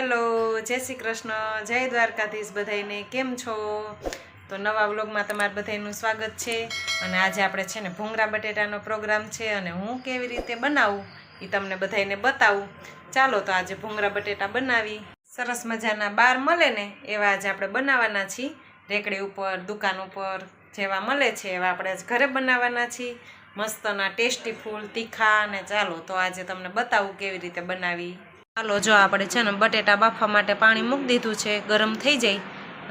Hello जय श्री कृष्ण जय द्वारकाधीश बधाईने केम छो। तो नवा व्लॉगमां तमारुं बधाईनुं स्वागत छे। अने आजे आपणे छे ने भूंगरा बटेटानो प्रोग्राम छे अने हूँ केवी रीते बनावुं ई तमने बधाईने बतावुं। चालो तो आज भूंगरा बटेटा बनावी। सरस मजाना बार मळे ने एवा आज आपणे बनाववाना छीए। रेकड़ी उपर दुकान उपर जेवा मळे छे एवा आपणे आज घरे बनाववाना छीए। मस्तना टेस्टी फूल तीखा ने चालो तो आज तमने बतावुं केवी रीते बनावी। ચાલો જો આપણે છે ને બટેટા બાફવા માટે પાણી મૂકી દીધું છે, ગરમ થઈ જાય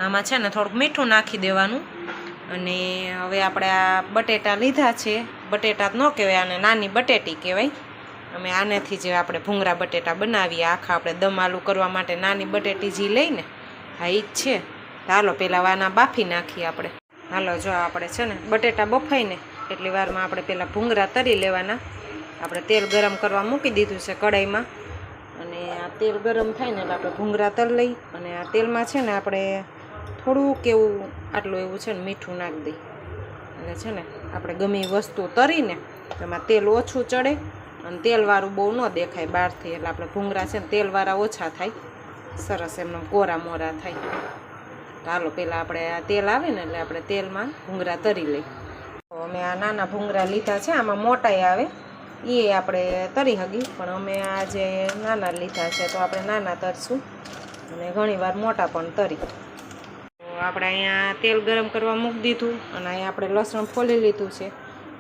આમાં છે ને થોડુંક મીઠું નાખી દેવાનું। અને હવે આપણે આ બટેટા લીધા છે, બટેટા ન કહેવાય આને નાની બટેટી કહેવાય। અમે આનેથી જે આપણે ભૂંગરા બટેટા બનાવીએ આખા આપણે દમ આલુ કરવા માટે નાની બટેટી જે લઈને હા ઈ જ છે। હાલો પહેલાં વાના બાફી નાખીએ આપણે। હાલો જો આપણે છે ને બટેટા બફાઈને એટલી વારમાં આપણે પહેલાં ભૂંગરા તરી લેવાના। આપણે તેલ ગરમ કરવા મૂકી દીધું છે કડાઈમાં અને આ તેલ ગરમ થાય ને એટલે આપણે ભૂંગરા તલ લઈ અને આ તેલમાં છે ને આપણે થોડુંક એવું આટલું એવું છે ને મીઠું નાખી દઈ અને છે ને આપણે ગમે એ વસ્તુ તરીને એમાં તેલ ઓછું ચડે અને તેલવાળું બહુ ન દેખાય બહારથી, એટલે આપણે ભૂંગરા છે ને તેલવાળા ઓછા થાય, સરસ એમને કોરા મોરા થાય। તો હાલો પહેલાં આપણે આ તેલ આવે ને એટલે આપણે તેલમાં ભૂંગરા તરી લઈ। તો અમે આ નાના ભૂંગરા લીધા છે, આમાં મોટાઈ આવે એ આપણે તરી હગી પણ અમે આ જે નાના લીધા છે તો આપણે નાના તરશું અને ઘણીવાર મોટા પણ તરી। તો આપણે અહીંયા તેલ ગરમ કરવા મૂકી દીધું અને અહીંયા આપણે લસણ ફોલી લીધું છે।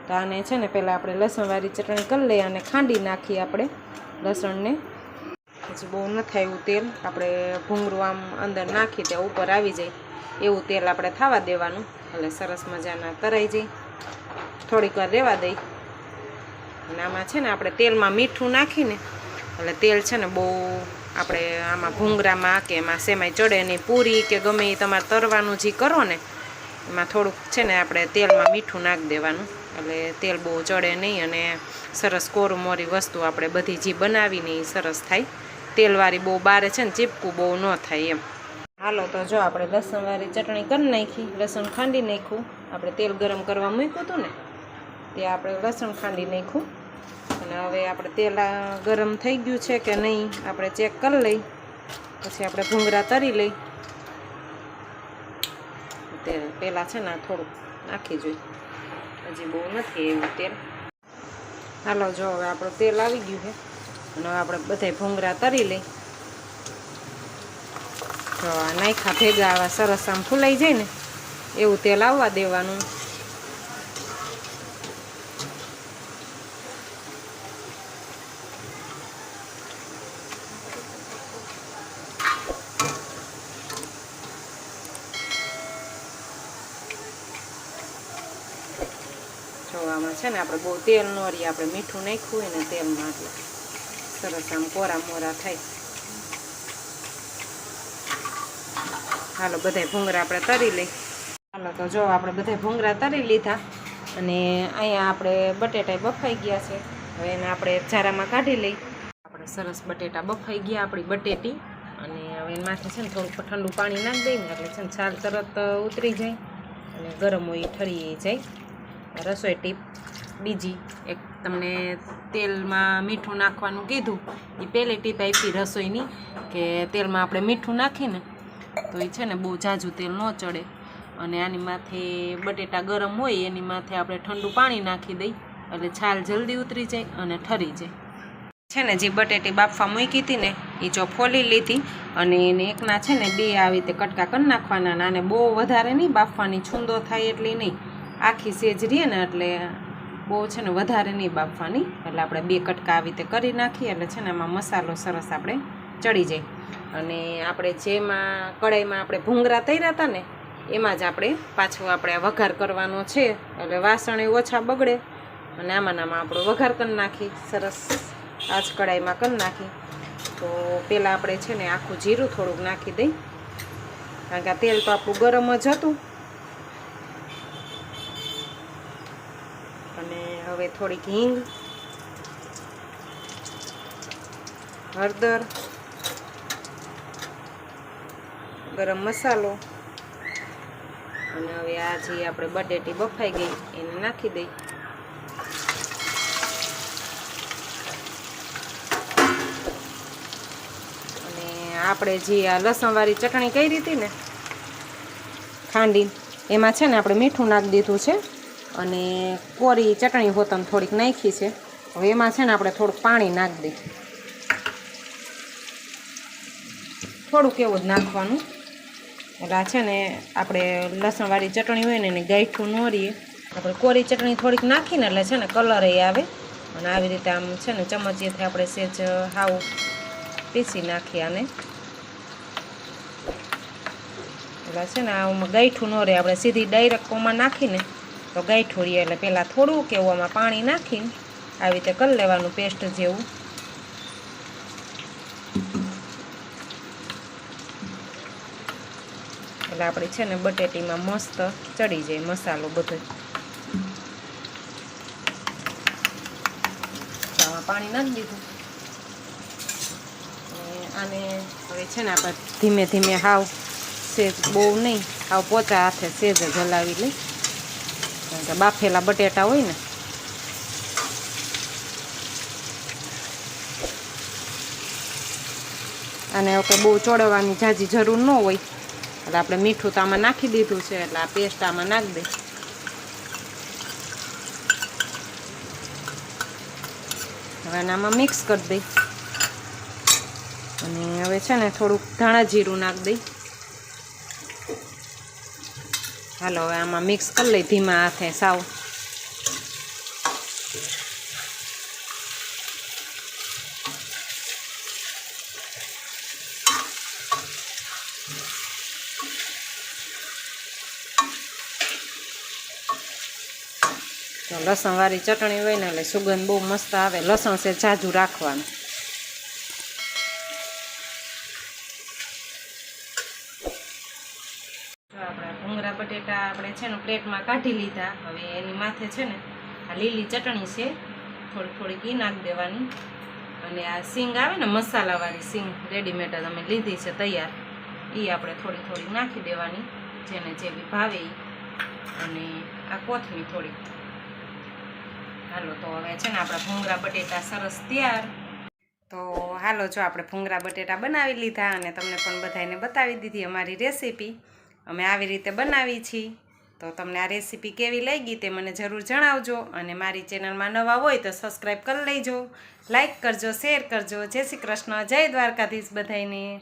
તો આને છે ને પહેલાં આપણે લસણવાળી ચટણી કરી લઈએ અને ખાંડી નાખીએ આપણે લસણને। પછી બહુ ન થાય એવું તેલ આપણે ભૂંગળું આમ અંદર નાખી ત્યાં ઉપર આવી જાય એવું તેલ આપણે થવા દેવાનું એટલે સરસ મજાના તરાઈ જાય। થોડીક વાર રહેવા દઈ અને આમાં છે ને આપણે તેલમાં મીઠું નાખીને એટલે તેલ છે ને બહુ આપણે આમાં ભૂંગરામાં કે એમાં સેમાઈ ચડે નહીં, પૂરી કે ગમે એ તમારે તરવાનું જે કરો ને એમાં થોડુંક છે ને આપણે તેલમાં મીઠું નાખી દેવાનું એટલે તેલ બહુ ચડે નહીં અને સરસ કોરું મોરી વસ્તુ આપણે બધી જે બનાવીને એ સરસ થાય। તેલવાળી બહુ બારે છે ને ચીપકું બહુ ન થાય એમ। હાલો તો જો આપણે લસણવાળી ચટણી કરી નાખી, લસણ ખાંડી નાખ્યું, આપણે તેલ ગરમ કરવા મૂક્યું હતું ને ત્યાં આપણે લસણ ખાંડી નાખ્યું અને હવે આપણે તેલ ગરમ થઈ ગયું છે કે નહીં આપણે ચેક કરી લઈ, પછી આપણે ભૂંગરા તરી લઈ। તે પહેલાં છે ને થોડુંક નાખી જોઈ, હજી બહુ નથી એવું તેલ। હાલો જો હવે આપણું તેલ આવી ગયું છે અને હવે આપણે બધાય ભૂંગરા તરી લઈ। જો આ નાખ્યા ભેગા આવા સરસ આમ ફૂલાઈ જાય ને એવું તેલ આવવા દેવાનું। આમાં છે ને આપણે બહુ તેલ ન રહી, આપણે મીઠું નાખ્યું હોય ને તેલમાં એટલે સરસ આમ કોરા મોરા થાય। હાલો બધાય ભૂંગરા આપણે તરી લઈ। હાલો તો જો આપણે બધાય ભૂંગરા તરી લીધા અને અહીંયા આપણે બટેટા બફાઈ ગયા છે, હવે એને આપણે જારામાં કાઢી લઈ। આપણે સરસ બટેટા બફાઈ ગયા આપણી બટેટી અને હવે એની માથે છે ને થોડુંક ઠંડુ પાણી નાખી દઈએ એટલે છે ને છાલ તરત ઉતરી જાય અને ગરમ હોય એ ઠરી જાય। રસોઈ ટીપ બીજી એક તમને તેલમાં મીઠું નાખવાનું કીધું એ પહેલી ટીપ આપી રસોઈની કે તેલમાં આપણે મીઠું નાખીને તો એ છે ને બહુ ઝાઝું તેલ ન ચડે અને આની માથે બટેટા ગરમ હોય એની માથે આપણે ઠંડુ પાણી નાખી દઈ એટલે છાલ જલ્દી ઉતરી જાય અને ઠરી જાય। છે ને જે બટેટી બાફવા મૂકી હતી ને એ જો ફોલી લીધી અને એને એકના છે ને બે આવી રીતે કટકા કરી નાખવાના, આને બહુ વધારે નહીં બાફવાની, છૂંદો થાય એટલી નહીં, આખી સેજ રહીએ ને એટલે બહુ છે ને વધારે નહીં બાફવાની, એટલે આપણે બે કટકા આવી રીતે કરી નાખીએ એટલે છે ને એમાં મસાલો સરસ આપણે ચડી જાય। અને આપણે જેમાં કઢાઈમાં આપણે ભૂંગરા તર્યા હતા ને એમાં જ આપણે પાછું આપણે વઘાર કરવાનો છે એટલે વાસણ ઓછા બગડે અને આમાં આપણો વઘાર કરી નાખી સરસ આ જ કઢાઈમાં કરી નાખી। તો પહેલાં આપણે છે ને આખું જીરું થોડુંક નાખી દઈ કારણ કે આ તેલ તો આપણું ગરમ જ હતું અને હવે થોડીક હિંગ, હળદર, ગરમ મસાલો અને હવે આ જે આપણે બટેટી બફાઈ ગઈ એને નાખી દઈ। અને આપણે જે આ લસણવાળી ચટણી કરી હતી ને ખાંડીને, એમાં છે ને આપણે મીઠું નાખી દીધું છે અને કોરી ચટણી હોતન થોડીક નાખી છે. હવે એમાં છે ને આપણે થોડુંક પાણી નાખી દઈએ, થોડુંક એવું જ નાખવાનું. એટલે આ છે ને આપણે લસણવાળી ચટણી હોય ને એને ગાંઠું ન રહીએ. આપણે કોરી ચટણી થોડીક નાખીને એટલે છે ને કલર એ આવે. અને આવી રીતે આમ છે ને ચમચીથી આપણે સેજ હાવ પીસી નાખીએ આને. એટલે છે ને આમાં ગાંઠું ન રહે. આપણે સીધી ડાયરેક્ટ કોમાં નાખીને તો ગાંઠું રહીએ. એટલે પહેલાં થોડુંક એવું આમાં પાણી નાખીને આવી રીતે કરી લેવાનું પેસ્ટ જેવું. એટલે આપણી છે ને બટેટીમાં મસ્ત ચડી જાય મસાલો બધો. આમાં પાણી નાખી દીધું. આને હવે છે ને આપણે ધીમે ધીમે હાવ સેજ બહુ નહીં, હાવ પોચા હાથે સેજ જ હલાવી લઈ, કારણ કે બાફેલા બટેટા હોય ને. અને હવે બહુ ચોળવાની ઝાઝી જરૂર ન હોય. એટલે આપણે મીઠું તો આમાં નાખી દીધું છે, એટલે આ પેસ્ટ આમાં નાખી દઈ. હવે આમાં મિક્સ કરી દઈ. અને હવે છે ને થોડુંક ધાણા જીરું નાખી દઈ. હાલો હવે આમાં મિક્સ કરી લઈ ધીમા હાથે સાવ. તો લસણવાળી ચટણી હોય ને એટલે સુગંધ બહુ મસ્ત આવે. લસણ છે જાજુ રાખવાનું. આપણા ભૂંગળા બટેટા આપણે છે ને પ્લેટમાં કાઢી લીધા. હવે એની માથે છે ને આ લીલી ચટણી છે થોડીક થોડીક એ નાખી દેવાની. અને આ સિંગ આવે ને મસાલાવાળી સિંગ રેડીમેડ અમે લીધી છે તૈયાર, એ આપણે થોડી થોડી નાખી દેવાની, જેને જેવી ભાવે એ. અને આ કોથમીર થોડીક. હાલો તો હવે છે ને આપણા ભૂંગળા બટેટા સરસ તૈયાર. તો હાલો જો આપણે ભૂંગળા બટેટા બનાવી લીધા અને તમને પણ બધાને બતાવી દીધી અમારી રેસીપી. અમે આવી રીતે બનાવી છીએ. તો તમને આ રેસીપી કેવી લાગી તે મને જરૂર જણાવજો. અને મારી ચેનલમાં નવા હોય તો સબસ્ક્રાઈબ કરી લેજો, લાઈક કરજો, શેર કરજો. જય શ્રી કૃષ્ણ, જય દ્વારકાધીશ બધાને.